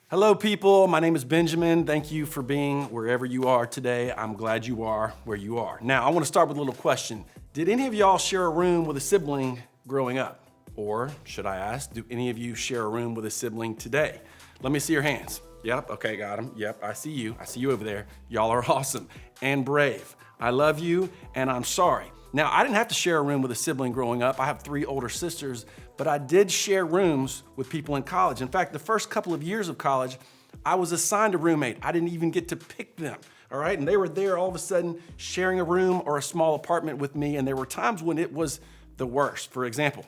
Hello, people. My name is Benjamin. Thank you for being wherever you are today. I'm glad you are where you are. Now, I want to start with a little question. Did any of y'all share a room with a sibling growing up? Or should I ask, do any of you share a room with a sibling today? Let me see your hands. Yep, okay, got them. Yep, I see you. I see you over there. Y'all are awesome and brave. I love you and I'm sorry. Now, I didn't have to share a room with a sibling growing up. I have 3 older sisters, but I did share rooms with people in college. In fact, the first couple of years of college, I was assigned a roommate. I didn't even get to pick them, all right? And they were there all of a sudden sharing a room or a small apartment with me, and there were times when it was the worst. For example,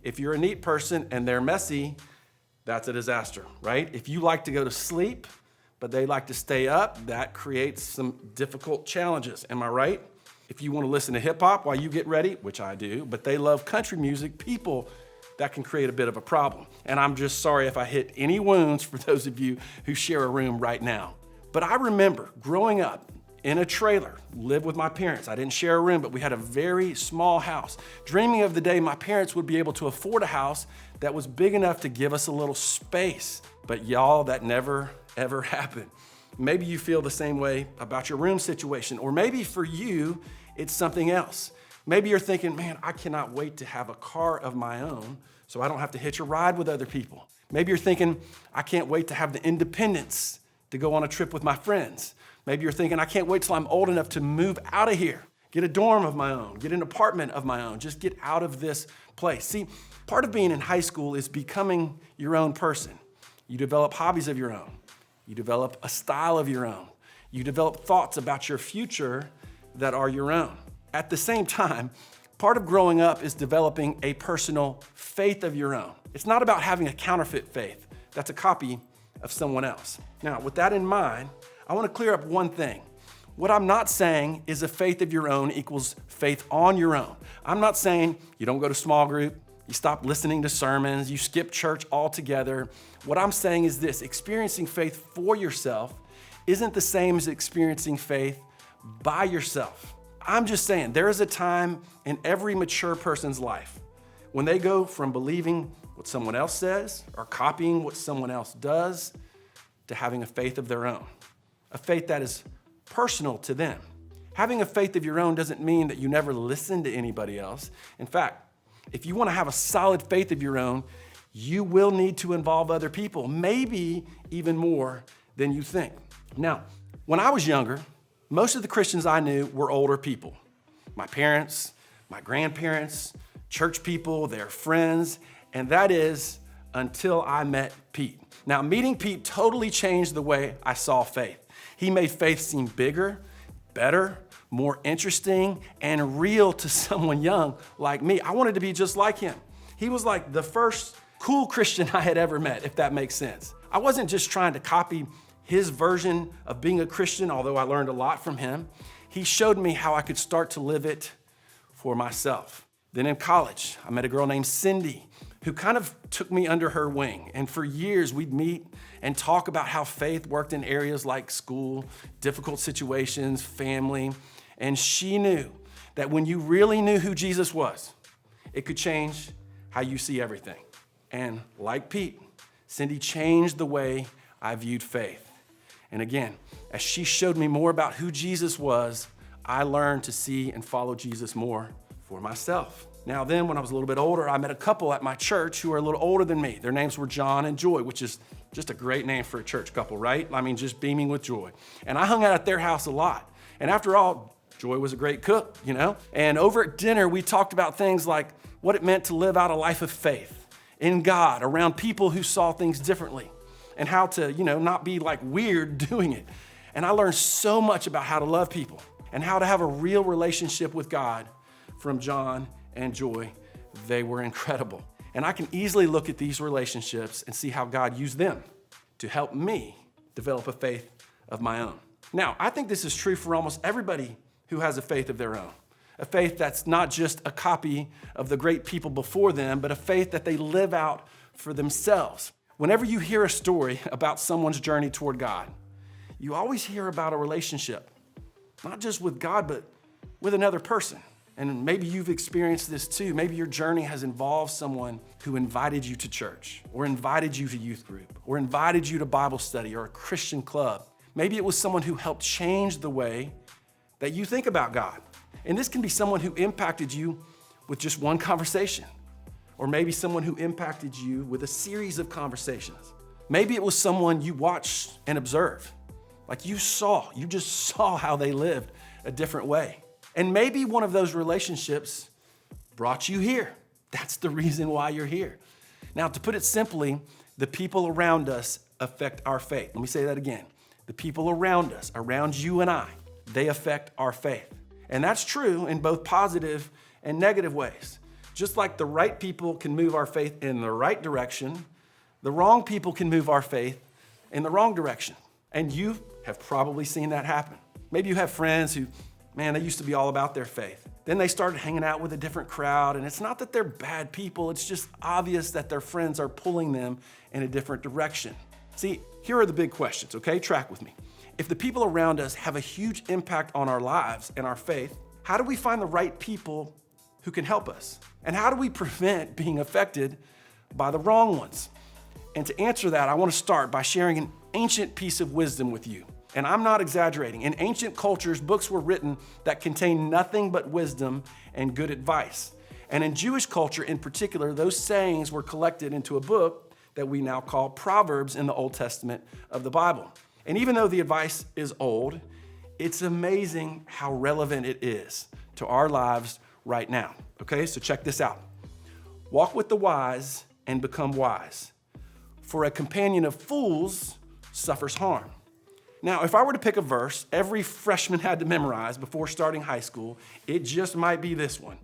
if you're a neat person and they're messy, that's a disaster, right? If you like to go to sleep, but they like to stay up, that creates some difficult challenges. Am I right? If you want to listen to hip hop while you get ready, which I do, but they love country music, that can create a bit of a problem. And I'm just sorry if I hit any wounds for those of you who share a room right now. But I remember growing up in a trailer, lived with my parents. I didn't share a room, but we had a very small house. Dreaming of the day my parents would be able to afford a house that was big enough to give us a little space. But y'all, that never, ever happened. Maybe you feel the same way about your room situation, or maybe for you, it's something else. Maybe you're thinking, man, I cannot wait to have a car of my own so I don't have to hitch a ride with other people. Maybe you're thinking, I can't wait to have the independence to go on a trip with my friends. Maybe you're thinking, I can't wait till I'm old enough to move out of here, get a dorm of my own, get an apartment of my own, just get out of this place. See, part of being in high school is becoming your own person. You develop hobbies of your own. You develop a style of your own. You develop thoughts about your future that are your own. At the same time, part of growing up is developing a personal faith of your own. It's not about having a counterfeit faith. That's a copy of someone else. Now, with that in mind, I want to clear up one thing. What I'm not saying is a faith of your own equals faith on your own. I'm not saying you don't go to small group, you stop listening to sermons, you skip church altogether. What I'm saying is this: experiencing faith for yourself isn't the same as experiencing faith by yourself. I'm just saying there is a time in every mature person's life when they go from believing what someone else says or copying what someone else does to having a faith of their own, a faith that is personal to them. Having a faith of your own doesn't mean that you never listen to anybody else. In fact, if you want to have a solid faith of your own, you will need to involve other people, maybe even more than you think. Now, when I was younger, most of the Christians I knew were older people. My parents, my grandparents, church people, their friends, and that is until I met Pete. Now, meeting Pete totally changed the way I saw faith. He made faith seem bigger, better, more interesting, and real to someone young like me. I wanted to be just like him. He was like the first cool Christian I had ever met, if that makes sense. I wasn't just trying to copy his version of being a Christian, although I learned a lot from him. He showed me how I could start to live it for myself. Then in college, I met a girl named Cindy who kind of took me under her wing. And for years, we'd meet and talk about how faith worked in areas like school, difficult situations, family. And she knew that when you really knew who Jesus was, it could change how you see everything. And like Pete, Cindy changed the way I viewed faith. And again, as she showed me more about who Jesus was, I learned to see and follow Jesus more for myself. Now then, when I was a little bit older, I met a couple at my church who are a little older than me. Their names were John and Joy, which is just a great name for a church couple, right? I mean, just beaming with joy. And I hung out at their house a lot. And after all, Joy was a great cook, you know? And over at dinner, we talked about things like what it meant to live out a life of faith in God, around people who saw things differently, and how to, not be like weird doing it. And I learned so much about how to love people and how to have a real relationship with God from John and Joy. They were incredible. And I can easily look at these relationships and see how God used them to help me develop a faith of my own. Now, I think this is true for almost everybody who has a faith of their own. A faith that's not just a copy of the great people before them, but a faith that they live out for themselves. Whenever you hear a story about someone's journey toward God, you always hear about a relationship, not just with God, but with another person. And maybe you've experienced this too. Maybe your journey has involved someone who invited you to church, or invited you to youth group, or invited you to Bible study or a Christian club. Maybe it was someone who helped change the way that you think about God. And this can be someone who impacted you with just one conversation, or maybe someone who impacted you with a series of conversations. Maybe it was someone you watched and observed. Like you just saw how they lived a different way. And maybe one of those relationships brought you here. That's the reason why you're here. Now, to put it simply, the people around us affect our faith. Let me say that again. The people around us, around you and I, they affect our faith. And that's true in both positive and negative ways. Just like the right people can move our faith in the right direction, the wrong people can move our faith in the wrong direction. And you have probably seen that happen. Maybe you have friends who, they used to be all about their faith. Then they started hanging out with a different crowd, and it's not that they're bad people, it's just obvious that their friends are pulling them in a different direction. See, here are the big questions, okay? Track with me. If the people around us have a huge impact on our lives and our faith, how do we find the right people who can help us? And how do we prevent being affected by the wrong ones? And to answer that, I want to start by sharing an ancient piece of wisdom with you. And I'm not exaggerating. In ancient cultures, books were written that contained nothing but wisdom and good advice. And in Jewish culture in particular, those sayings were collected into a book that we now call Proverbs in the Old Testament of the Bible. And even though the advice is old, it's amazing how relevant it is to our lives right now. Okay, so check this out. Walk with the wise and become wise, for a companion of fools suffers harm. Now, if I were to pick a verse every freshman had to memorize before starting high school, it just might be this one.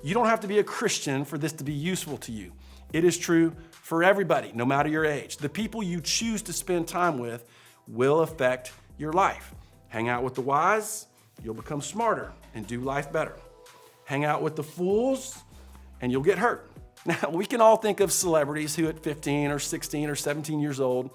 You don't have to be a Christian for this to be useful to you. It is true for everybody, no matter your age. The people you choose to spend time with will affect your life. Hang out with the wise, you'll become smarter and do life better. Hang out with the fools, and you'll get hurt. Now, we can all think of celebrities who at 15 or 16 or 17 years old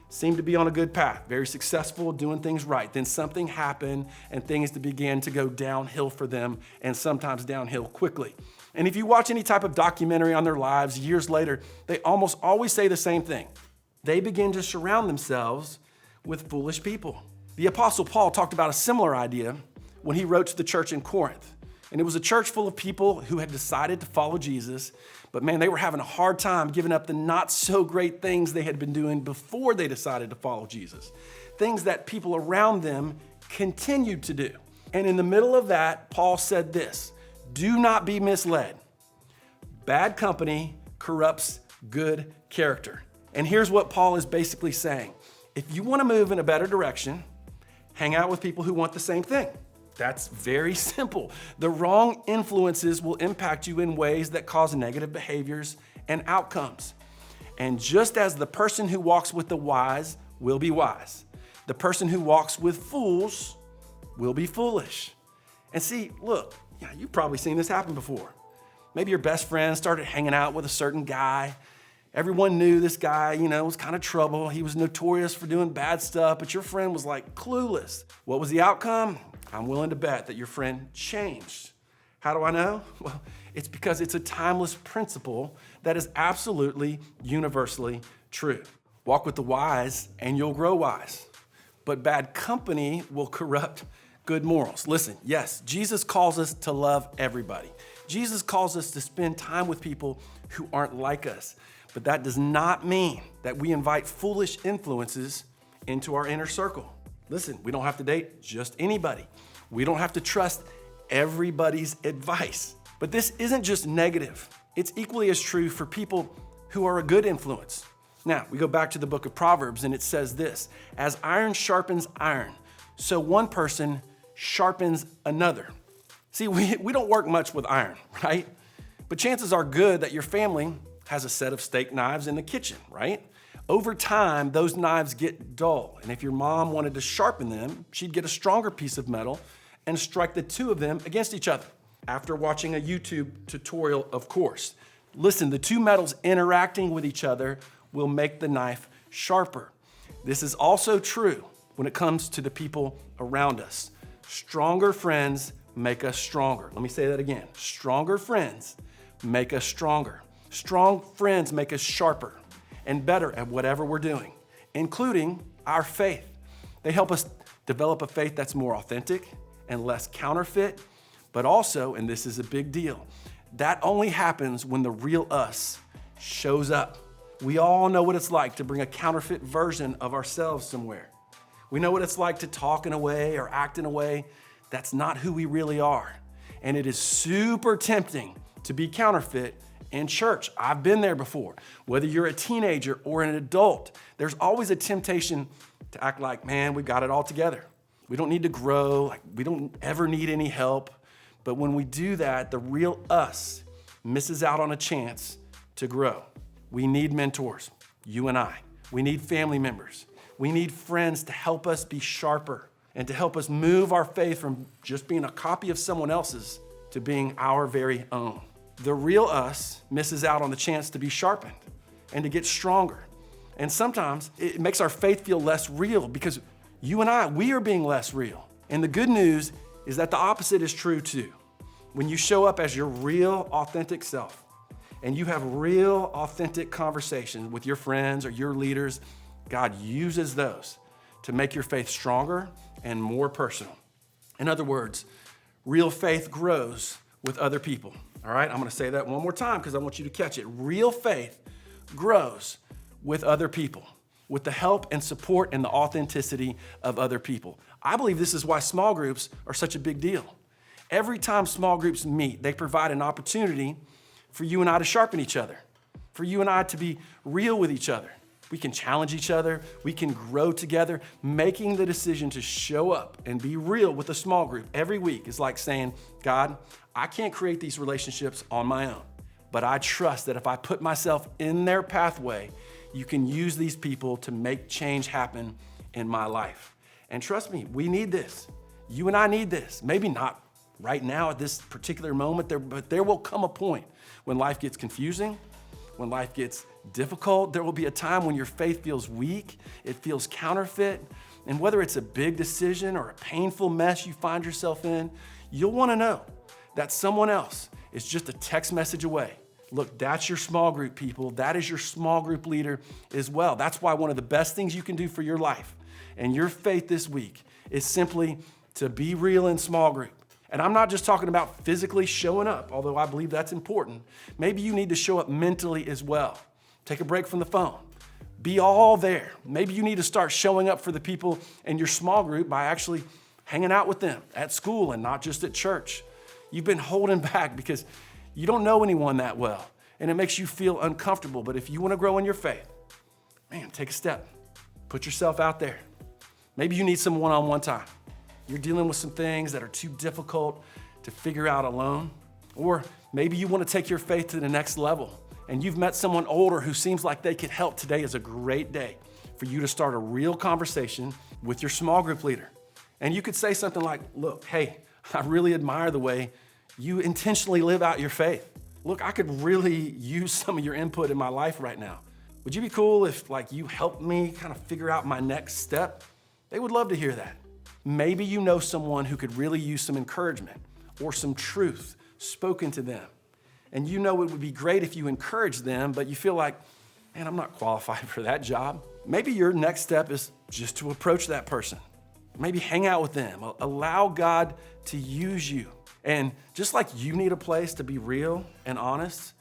seemed to be on a good path, very successful, doing things right. Then something happened and things began to go downhill for them, and sometimes downhill quickly. And if you watch any type of documentary on their lives years later, they almost always say the same thing. They begin to surround themselves with foolish people. The Apostle Paul talked about a similar idea when he wrote to the church in Corinth. And it was a church full of people who had decided to follow Jesus, but they were having a hard time giving up the not so great things they had been doing before they decided to follow Jesus. Things that people around them continued to do. And in the middle of that, Paul said this, do not be misled. Bad company corrupts good character. And here's what Paul is basically saying. If you want to move in a better direction, hang out with people who want the same thing. That's very simple. The wrong influences will impact you in ways that cause negative behaviors and outcomes. And just as the person who walks with the wise will be wise, the person who walks with fools will be foolish. And see, look, you've probably seen this happen before. Maybe your best friend started hanging out with a certain guy. Everyone knew this guy, was kind of trouble. He was notorious for doing bad stuff, but your friend was like clueless. What was the outcome? I'm willing to bet that your friend changed. How do I know? Well, it's because it's a timeless principle that is absolutely universally true. Walk with the wise and you'll grow wise. But bad company will corrupt good morals. Listen, yes, Jesus calls us to love everybody. Jesus calls us to spend time with people who aren't like us. But that does not mean that we invite foolish influences into our inner circle. Listen, we don't have to date just anybody. We don't have to trust everybody's advice. But this isn't just negative. It's equally as true for people who are a good influence. Now, we go back to the book of Proverbs and it says this, as iron sharpens iron, so one person sharpens another. See, we don't work much with iron, right? But chances are good that your family has a set of steak knives in the kitchen, right? Over time, those knives get dull. And if your mom wanted to sharpen them, she'd get a stronger piece of metal and strike the two of them against each other. After watching a YouTube tutorial, of course. Listen, the two metals interacting with each other will make the knife sharper. This is also true when it comes to the people around us. Stronger friends make us stronger. Let me say that again. Stronger friends make us stronger. Strong friends make us sharper and better at whatever we're doing, including our faith. They help us develop a faith that's more authentic and less counterfeit, but also, and this is a big deal, that only happens when the real us shows up. We all know what it's like to bring a counterfeit version of ourselves somewhere. We know what it's like to talk in a way or act in a way that's not who we really are. And it is super tempting to be counterfeit in church. I've been there before. Whether you're a teenager or an adult, there's always a temptation to act like, man, we got it all together. We don't need to grow. Like, we don't ever need any help. But when we do that, the real us misses out on a chance to grow. We need mentors, you and I. We need family members. We need friends to help us be sharper and to help us move our faith from just being a copy of someone else's to being our very own. The real us misses out on the chance to be sharpened and to get stronger. And sometimes it makes our faith feel less real because you and I, we are being less real. And the good news is that the opposite is true too. When you show up as your real, authentic self and you have real, authentic conversations with your friends or your leaders, God uses those to make your faith stronger and more personal. In other words, real faith grows with other people. All right, I'm gonna say that one more time because I want you to catch it. Real faith grows with other people, with the help and support and the authenticity of other people. I believe this is why small groups are such a big deal. Every time small groups meet, they provide an opportunity for you and I to sharpen each other, for you and I to be real with each other. We can challenge each other. We can grow together. Making the decision to show up and be real with a small group every week is like saying, God, I can't create these relationships on my own, but I trust that if I put myself in their pathway, you can use these people to make change happen in my life. And trust me, we need this. You and I need this. Maybe not right now at this particular moment, but there will come a point when life gets confusing, when life gets difficult. There will be a time when your faith feels weak, it feels counterfeit, and whether it's a big decision or a painful mess you find yourself in, you'll want to know that someone else is just a text message away. Look, that's your small group people. That is your small group leader as well. That's why one of the best things you can do for your life and your faith this week is simply to be real in small group. And I'm not just talking about physically showing up, although I believe that's important. Maybe you need to show up mentally as well. Take a break from the phone. Be all there. Maybe you need to start showing up for the people in your small group by actually hanging out with them at school and not just at church. You've been holding back because you don't know anyone that well, and it makes you feel uncomfortable. But if you want to grow in your faith, man, take a step. Put yourself out there. Maybe you need some one-on-one time. You're dealing with some things that are too difficult to figure out alone. Or maybe you want to take your faith to the next level, and you've met someone older who seems like they could help. Today is a great day for you to start a real conversation with your small group leader. And you could say something like, look, hey, I really admire the way you intentionally live out your faith. Look, I could really use some of your input in my life right now. Would you be cool if you helped me kind of figure out my next step? They would love to hear that. Maybe you know someone who could really use some encouragement or some truth spoken to them. And you know it would be great if you encourage them, but you feel like, man, I'm not qualified for that job. Maybe your next step is just to approach that person. Maybe hang out with them. Allow God to use you. And just like you need a place to be real and honest,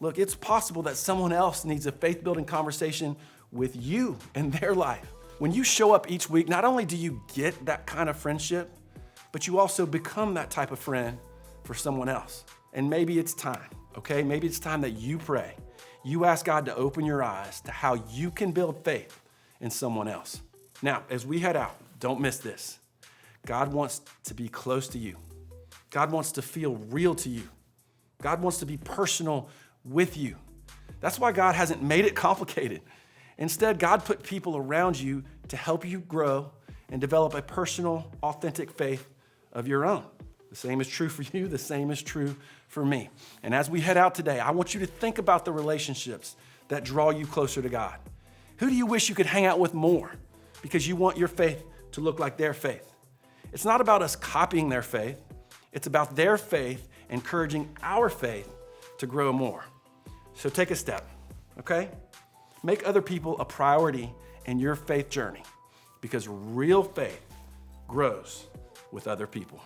look, it's possible that someone else needs a faith-building conversation with you in their life. When you show up each week, not only do you get that kind of friendship, but you also become that type of friend for someone else. And maybe it's time, okay? Maybe it's time that you pray. You ask God to open your eyes to how you can build faith in someone else. Now, as we head out, don't miss this. God wants to be close to you. God wants to feel real to you. God wants to be personal with you. That's why God hasn't made it complicated. Instead, God put people around you to help you grow and develop a personal, authentic faith of your own. The same is true for you. The same is true for me. And as we head out today, I want you to think about the relationships that draw you closer to God. Who do you wish you could hang out with more because you want your faith to look like their faith? It's not about us copying their faith. It's about their faith encouraging our faith to grow more. So take a step, okay? Make other people a priority in your faith journey because real faith grows with other people.